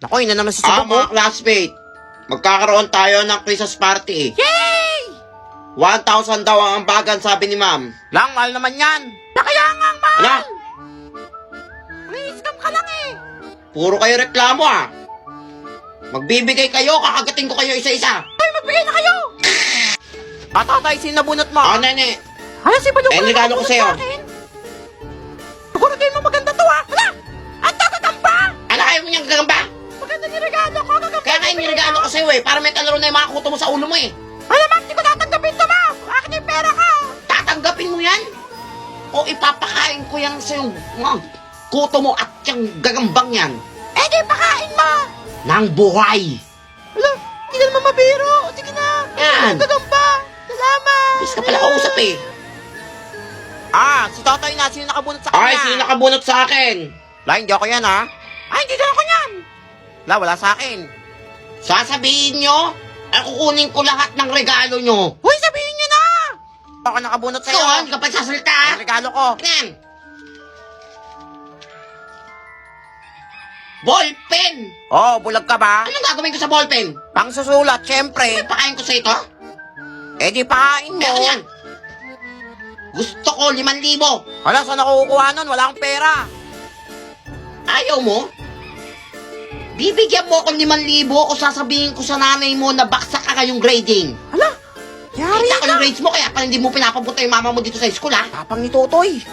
Naku, yun na naman si Ah, Subok, oh. mga classmate, magkakaroon tayo ng Christmas party. Yay! 1,000 daw ang ambagan, sabi ni ma'am. Lang, mahal naman yan. Na kaya nga ang mahal. Ano? May-scam ka lang eh. Puro kayo reklamo ah. Magbibigay kayo, kakagating ko kayo isa-isa. Ay, magbigay na kayo. Tatay, sinabunot mo. Ah, nene. Hala, si Badyo Eh, regalo ko sa'yo. Siguro din mo maganda to, ah. Hala, ang tatagamba. Ano kayo mo niyang gagamba? Maganda ni regalo ko. Kaya nga inirigalo ko sa'yo eh, para may kalaro na yung mga kuto mo sa ulo mo eh. Hala, ma'am, di ko tatanggapin to, ma'am. Akin yung pera ko. Tatanggapin mo yan? O ipapakain ko yan sa yung mga kuto mo at yung gagambang yan Eh, di pakain mo. ng buhay. Hala, hindi ka naman mabiro. Sige na. Yan. Gagamba. Salamat. Bis ka pala kausap eh. Ah, si Totoy na. Sino nakabunot sa kanya? Ay, sino nakabunot sa akin? La, hindi ako yan, ha? Ay, hindi ako yan. La, wala sa akin. Sasabihin nyo, ay kukunin ko lahat ng regalo nyo. Uy, sabihin niyo na. Ako nakabunot sa'yo. Ikaw, hindi ka pa sasalita ah. Ang regalo ko. Yan. Ballpen! Oh, bulag ka ba? Anong gagawin ko sa ballpen? Pang susulat, syempre. Pakain ko sa ito? Eh, di pakain mo. Ano yan? Gusto ko 5,000. Hala, saan ako kukuha nun? Wala akong pera. Ayaw mo? Bibigyan mo ako 5,000 o sasabihin ko sa nanay mo na baksak ka kayong grading. Hala, yari Kita ko ka. yung grades mo kaya pala hindi mo pinapapunta yung mama mo dito sa school ha. Tapang ni Totoy.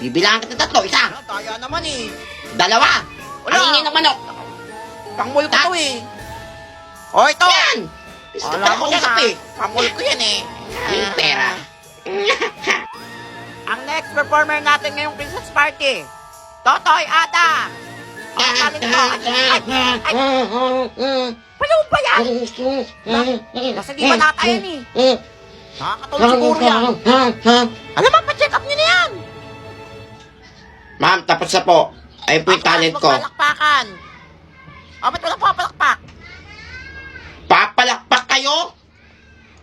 Bibilangan kita 3, isa, Hala, daya naman eh. 2. Wala. Ang ingay ng manok. Pangmul ko to eh. Oh, ito. Yan! Gusto Wala ka mo kausap yan, eh. Pangmul ko yan eh. Yung pera. Ang next performer natin ngayong Christmas party, Totoy Ada. Ang galing ko. Ay, palaw ba yan? Nasa di ba nata yan eh? Nakakatulog siguro yan. Alam mo, pa-check up nyo na yan. Ma'am, tapos na po. Ayun po yung talent ko. Magpalakpakan. O, ba't walang papalakpak? Papalakpak kayo?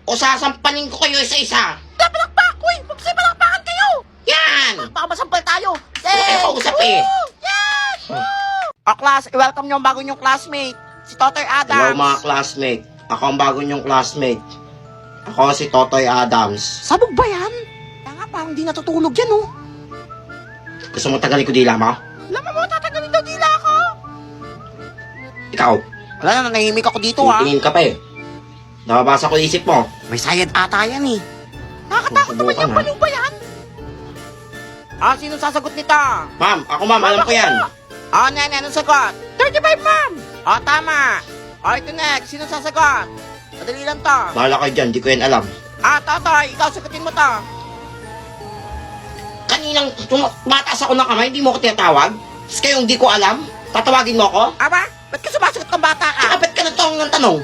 O sasampaling ko kayo isa-isa? Hindi, palakpak! Uy, magpalakpakan kayo! Yan! Baka masampal tayo! Kaya kausap eh. Yes! O, class, i-welcome nyo ang bago nyong classmate, si Totoy Hello Adams. mga classmate. Ako ang bago niyong classmate. Ako si Totoy Adams. Sabog ba yan? Kaya nga, parang di natutulog yan, oh. Gusto mo tagalin ko dila mo? Alam mo, tatagalin daw dila ako. Ikaw, Wala na, nanahimik ako dito, ha? titingin ka pa eh. Nababasa ko isip mo. May sayad ata yan, eh. Nakakatakot naman Susubukan, yung ha? baliw ba yan? Ah, sino sasagot nito? Ma'am, ako ma'am, alam ko yan. Ah, nene, anong sagot? 35, ma'am! Ah, tama. Ah, ito next, sino sasagot? Madali lang to. Bahala kayo dyan, di ko yan alam. Ah, Totoy, ikaw sagutin mo to. Kaninang tumataas ako ng kamay, hindi mo ako tinatawag? Tapos kayong di ko alam? Tatawagin mo ako? Aba, ba't ka sumasagot ng bata ka? Tsaka ba't ka natawag ng tanong?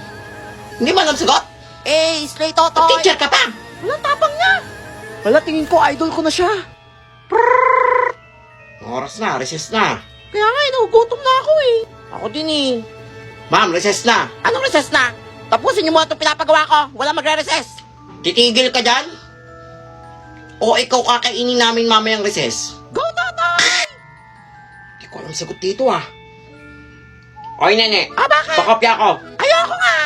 Hindi mo alam sagot? Eh, slay Totoy. Teacher ka pa! Walang tapang niya. Wala, tingin ko idol ko na siya. Oras na, recess na. Kaya nga, inugutom na ako eh. Ako din eh. Ma'am, recess na. Anong recess na? Tapusin niyo mo itong pinapagawa ko. Wala magre-recess. Titigil ka dyan? O ikaw kakainin namin mamayang recess? Go, Totoy! Hindi ko alam sagot dito ah. Oy, nene. Ah, bakit? Pakopya ko. Ayoko nga.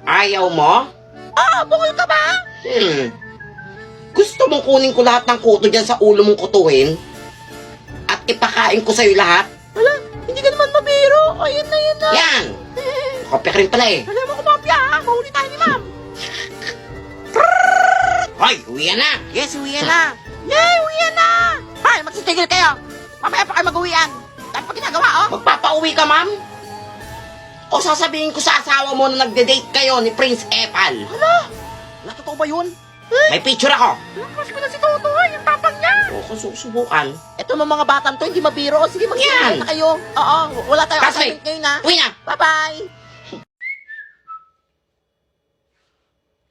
Ayaw mo? Ah, bungol ka ba? Gusto mong kunin ko lahat ng kuto dyan sa ulo mong kutuin? At ipakain ko sa'yo lahat? Wala, hindi ka naman mabiro. Ayun na, yun na. Yan! Pakopya ka rin pala eh. Alam mo kumapya ha. Mahuli tayo ni ma'am. Hoy, uwi na! Yes, uwian na. Yay, uwian na. Hay, magsitigil kayo. Mamaya pa kayo mag-uwian. Dahil pa ginagawa, oh. Magpapauwi ka, ma'am? O sasabihin ko sa asawa mo na nagde-date kayo ni Prince Epal? Hala, wala, totoo ba yun? May picture ako. Crush ko na si Totoy, yung tapang niya. O kung susubukan. Ito mga batang to, hindi mabiro. Sige, Yan. mag-iwan na kayo. Oo, wala tayong Classmate. assignment ngayon, ha. Uwi na! Bye-bye.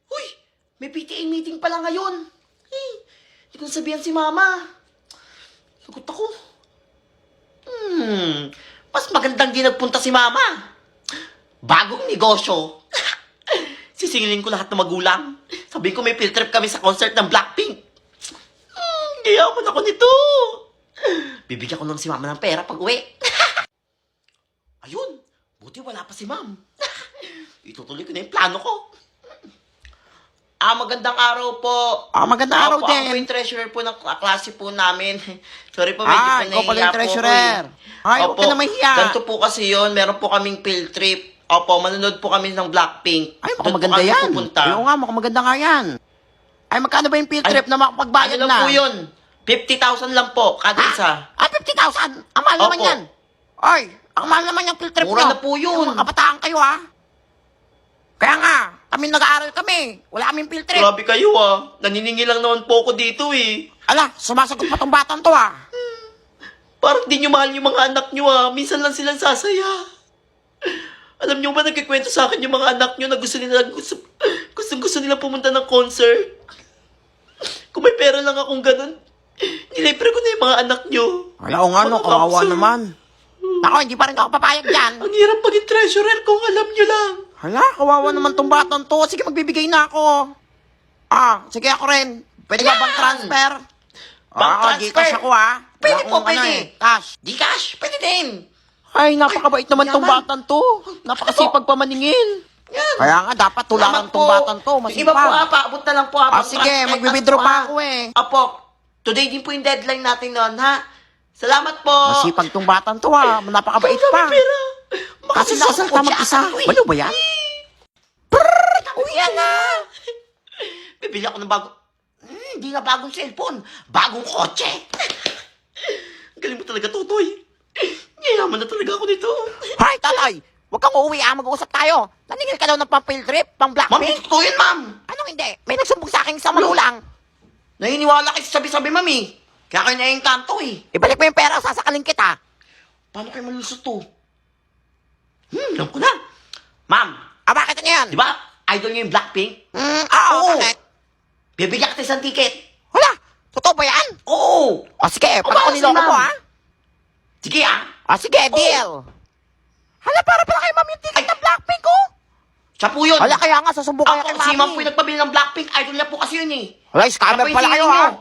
Uy, may PTA meeting pala ngayon. Hindi ko sabihan si Mama. Sagot ako. Mas magandang di nagpunta si Mama. Bagong negosyo. Sisingilin ko lahat ng magulang. Sabihin ko may field trip kami sa concert ng Blackpink. Gayaman ako nito. Bibigyan ko lang si Mama ng pera pag uwi. Ayun, Buti wala pa si ma'am. Itutuloy ko na yung plano ko. Magandang araw po. Magandang araw Ako po din. yung treasurer po ng klase po namin. Sorry po, medyo po Ikaw pala nahihiya yung po treasurer. ako. Ay, huwag ka na mahiya. Ganito po kasi yun. Meron po kaming field trip. Opo, manonood po kami ng Blackpink. Ay, Doon mukhang po maganda kami yan. pupunta. Oo nga, mukhang maganda nga yan. Ay, magkano ba yung field trip na makapagbayad Ano na? lang po yun? 50,000 lang po, kada isa. 50,000? Ang mahal naman Opo. yan. Ay, ang mahal naman yung field trip Mura nyo. na po yun. Yung mga kabataan kayo, ha? Kaya nga, kami nag-aaral kami. Wala kaming field trip. Grabe kayo Naniningil lang naman po ako dito eh. Ala, sumasagot pa tong batang to, ha? Parang di nyo mahal yung mga anak nyo Minsan lang silang sasaya. Alam nyo ba, nagkikwento sa akin yung mga anak nyo na gusto nila pumunta ng concert. Kung may pera lang akong ganun, nilibre ko na yung mga anak nyo. Wala o nga, no, Mga kawawa kapsel. naman. Ako, hindi pa rin ako papayag dyan. Ang hirap maging treasurer kung alam nyo lang. Hala, kawawa naman tong batang to. Sige, magbibigay na ako. Sige ako rin. Pwede ba Ayan! bang transfer? Bank transfer? Gcash ako, ha? Pwede Wala po, akong pwede. cash. Di cash, pwede din. Ay, napakabait naman tong yaman. batang to. Napakasipag pa maningil. Yan. Kaya nga, dapat tularan Salamat tong po. batang to. Yung iba po Masipag. paabot na lang po Sige, Pang-transfer magbe-withdraw kahit pa ano ako eh. Apo, today din po yung deadline natin noon, ha? Salamat po. Masipag tong batang to, ha? Napakabait pa. Pera. Kasi nakasalta mag-isa. Balo ba yan? Uwi yan na. Bibili ako ng hindi na bagong cellphone. Bagong kotse. Galing mo talaga, Totoy. Yayaman na talaga ako nito. Hay, tatay. Huwag kang uuwi, ha? Mag-uusap tayo. Naningil ka daw ng pang-field trip, Ma'am, pang-Blackpink. totoo yun, ma'am. Anong hindi? May nagsumbong sa akin isang magulang. Naniniwala kayo sa sabi-sabi, ma'am, eh. Kaya kayo naiengkanto, eh. Ibalik mo yung pera, sasakalin kita. Paano kayo malusot to? Alam ko na. Ma'am, Bakit ano yan? di ba, idol niyo yung Blackpink? Oo, Oo. bakit? Bibigyan kita isang ticket. Hala, totoo ba yan? Oo. Sige, pag Aba, ako niloko si mo, ma'am. ha? Sige, Sige, deal. Hala, para pala kay ma'am yung ticket ng Blackpink, oh. Siya po yun. Hala, kaya nga, sasumbo kaya kay Ako, si ma'am po mami. yung nagpabili ng Blackpink. Idol niya po kasi yun, eh. Hala, scammer Siya po yung pala kayo, singin ha? niyo.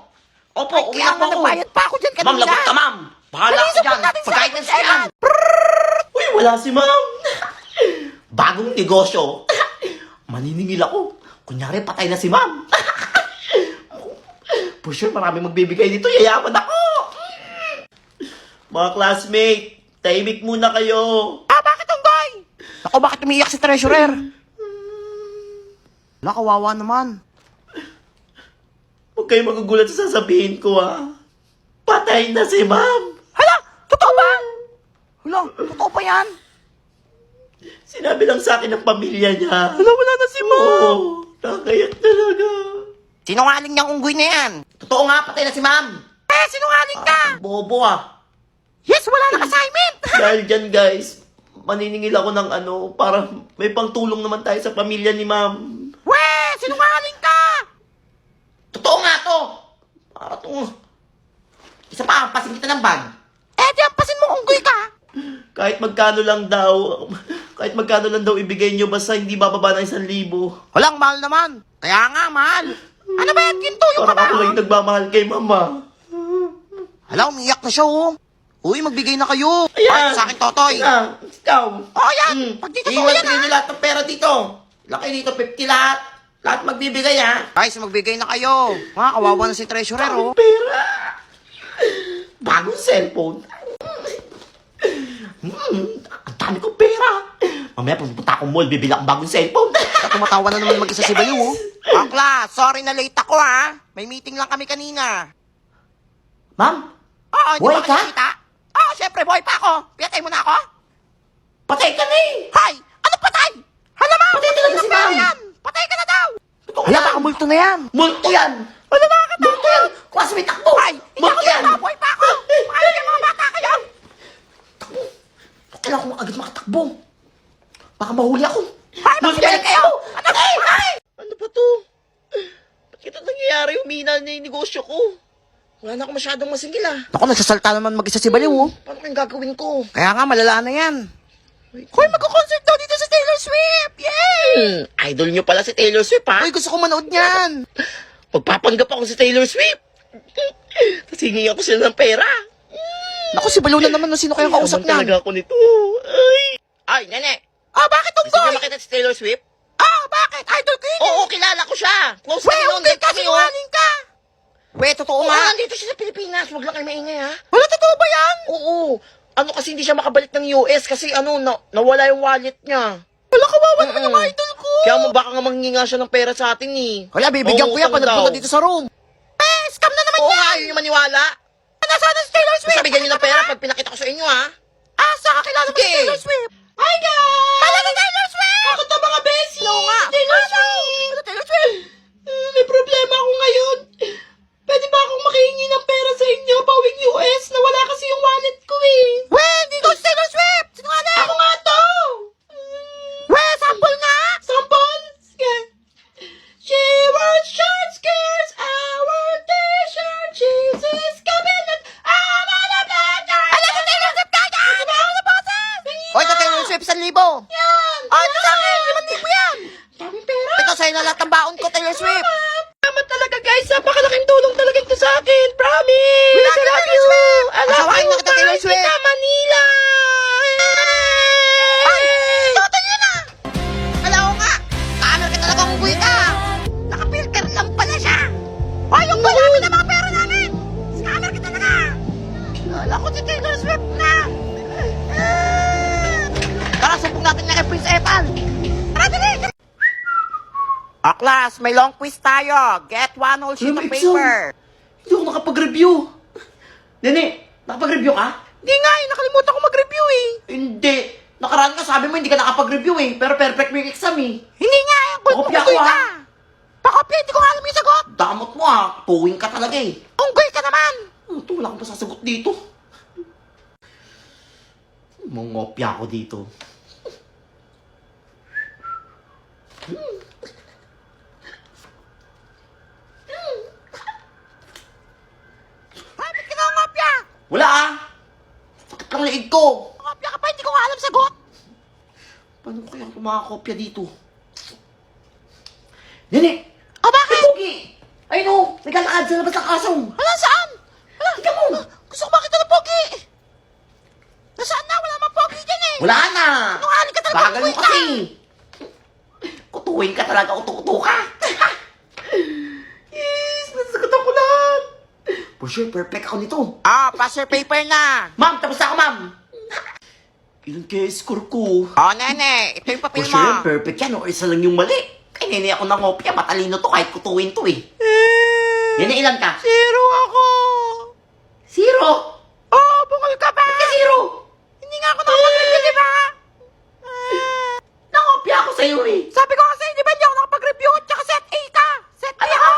Opo, Ay, uwi kaya na po nga, ako. nagbayad pa ako dyan kanina. Ma'am, lagot ka, ma'am. Bahala Dali, ako support dyan. natin si Pag-guidance Ate ka yan. Uy, wala si ma'am. Bagong negosyo. Maniningil ako. Kunyari, patay na si ma'am. For sure, marami magbibigay dito. Yayaman ako. Mga classmate, tahimik muna kayo. Bakit ang guy? Ako, bakit umiiyak si treasurer? Hala, kawawa naman. Huwag kayo magugulat sa sasabihin ko, Patay na si ma'am. Hala, totoo ba? Hala, totoo ba yan? Sinabi lang sa akin ng pamilya niya. Hala, wala na si ma'am. Oo, nakayak talaga. Sinungaling niyang unggoy na yan. Totoo nga, patay na si ma'am. Sinungaling ka. Bobo Yes, wala nang assignment. Dahil dyan guys, maniningil ako ng para may pangtulong naman tayo sa pamilya ni ma'am. Sinungaling ka. Totoo nga to. Para to. Isa pa, pasin kita ng bag. Di ampasin mo unggoy ka. Kahit magkano lang daw ibigay nyo, basta hindi bababa ng 1,000. Walang mahal naman. Kaya nga, mahal. Ano ba yan, ginto yung Parang ako kabaho? lang yung nagmamahal kay mama. Hala, umiyak na siya, oh. Uy, magbigay na kayo. Ayan. Ay, sa akin, Totoy. Ayan, ikaw. Yan. Pag dito, Iwan yan, kayo lahat ng pera dito. Laki dito, 50 lahat. Lahat magbibigay, Guys, magbigay na kayo. Kawawa na si treasurer, oh. Pera. Bagong cellphone. Ang dami kong pera. Mamaya pupunta akong mall, bibili akong bagong cellphone. Tumatawa na naman mag-isa si Baliw, oh. Akla, sorry na late ako, ha. May meeting lang kami kanina. Ma'am, Hindi Buhay ba ka? kita? Syempre, buhay pa ako. Pinatay mo na ako? patay ka na eh. Hay! Ano patay? Hala, ma'am! Patay talaga si ma'am. Yan. Patay ka na daw! Totoo Hala, yan. baka multo na yan. Multo yan. Hala, nakakatakot. Multo yan. Classmate takbo. Ay, hindi ako Multo yan. dito. Buhay pa ako. Paano yung mga bata kayo? Kailangan ko agad makatakbo. Baka mahuli ako. Hay, magbibalik kayo. Ano? Ay! Ano ba to? Ba't ito nangyayari? Umina na yung negosyo ko. Wala na ako masyadong masingil Ako, nagsasalta naman mag-isa si Baliw, oh. Paano kayong gagawin ko? Kaya nga, malala na yan. Hoy, magko-concert daw dito sa Taylor Swift! Yay! Idol nyo pala si Taylor Swift, ha? Hoy, gusto ko manood niyan. Magpapanggap ako si Taylor Swift. Tapos hingi ako sila ng pera. Naku, si Baliw na naman. Sino kayang kausap Yaman niyan? talaga ako nito. Ay! Ay, nene. Ah, bakit Gusto niyo unggoy? makita si Taylor Swift? Ah, bakit? Idol ko yun. Oo, kilala ko siya. Close We, kami noon. unggoy Date ka, kami, oh. sinungaling ka. We, totoo Oo, nga. nandito siya sa Pilipinas. Huwag lang kayo maingay, ha? Wala, totoo ba yan? Oo. Ano kasi hindi siya makabalik ng US kasi nawala yung wallet niya. Wala, kawawa naman yung idol ko. Kaya mo baka nga manghinga siya ng pera sa atin eh. Wala, bibigyan Oo, ko yan pag utang nagpunta daw. dito sa room. Eh, scam na naman Oo yan. nga, yun yung maniwala. Nasaan na si Taylor Swift? Basta bigyan niyo ng pera pag pinakita ko sa inyo, ha? Ah, saan ka kilala mo si Sige. Taylor Swift? Hi, guys! Kala na Taylor Swift! Ako to, mga beshi! Oo nga. Taylor Ano? Swift! Ano, Taylor Swift? May problema ako ngayon. Pwede ba akong makihingi ng pera sa inyo pauwing US? Nawala kasi yung wallet ko eh. We, hindi ko si Taylor Swift. Sino nga na? Ako nga to! We, sample nga. Sample? Sige. She wears short skirts, I wear t-shirt, she's is coming and I'm on a pleasure! Ano si Taylor Swift kaya? Ano ang boses? Hoy, ito Taylor Swift, 1,000. Yan! Ah, ito sa akin, 5,000 yan. Daming pera! Ito sa'yo na lahat ng baon ko, Taylor Swift. Salamat talaga guys, napakalaking tulong talaga ito sa akin, promise! We love you, Taylor Swift! I love Asawain you, na kita, Taylor mahal Swift! kita, Manila! Ay, ito yun na. Alam ko nga, kaano ka talagang unggoy ka. Nakapilter lang pala siya. Hoy, yung namin ang mga pera namin. Scammer ka talaga. Kala ko si Taylor Swift na. Tara, sumpong natin na kay Prince Epan. Tara, dali. Ah, class, may long quiz tayo. Get one whole sheet of paper. Hindi ako nakapag-review. Nene, nakapag-review ka? Hindi nga, nakalimutan ko mag-review eh. Hindi. Nakaraan ka, sabi mo hindi ka nakapag-review eh. Pero perfect mo yung exam eh. Hindi nga, Pakopya unggoy ko, ka. Pakopya, hindi ko nga alam yung sagot. Damot mo ah. Puwing ka talaga eh. Unggoy ka naman. Ito, wala akong pasasagot dito. Mungopya ako dito. Ay, ba't ka nangopya? Wala ah. Sakit lang leeg ko. Kopya ka pa, hindi ko nga alam sagot. Paano ko kaya kumakopya dito? Nene! O, bakit? Ay, Pogi! Ay no! Naglalakad sa labas ng kasong! Wala, saan? Wala. Tika mo! Gusto ko makita ng pogi. Nasaan na? Wala mang pogi dyan eh. Wala na! Sinungaling ka talaga, Bagal mo unggoy ka. kasi! Kutuwin ka talaga, utu-utu ka! Yes! Nasasagot ako lahat! For sure, perfect ako nito. Ah, pass your paper na. Ma'am, tapos na ako, ma'am! Ilan kaya score ko? Oh, nene, ito yung For papel sure, mo. perfect yan. O isa lang yung mali. Kay nene ako nangopya. Matalino to kahit kutuwin to eh. Nene, ilan ka? Zero ako. 0! Oh, bungol ka ba? Ba't ka 0? Hindi nga ako nakapag-review, di ba? Nangopya ako sa'yo eh. Sabi ko kasi, di ba hindi ako nakapag-review? Tsaka set A ka. Set B Ano ako. ka?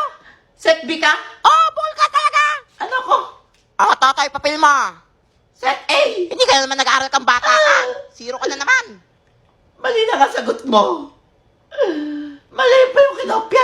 Set B ka? Oh, bungol ka talaga. Ano ko? Oh, totoy, papel mo. Set A! Hindi ka naman nag-aaral kang bata ka. Zero ka na naman. Mali na nga sagot mo. Mali pa yung kinopya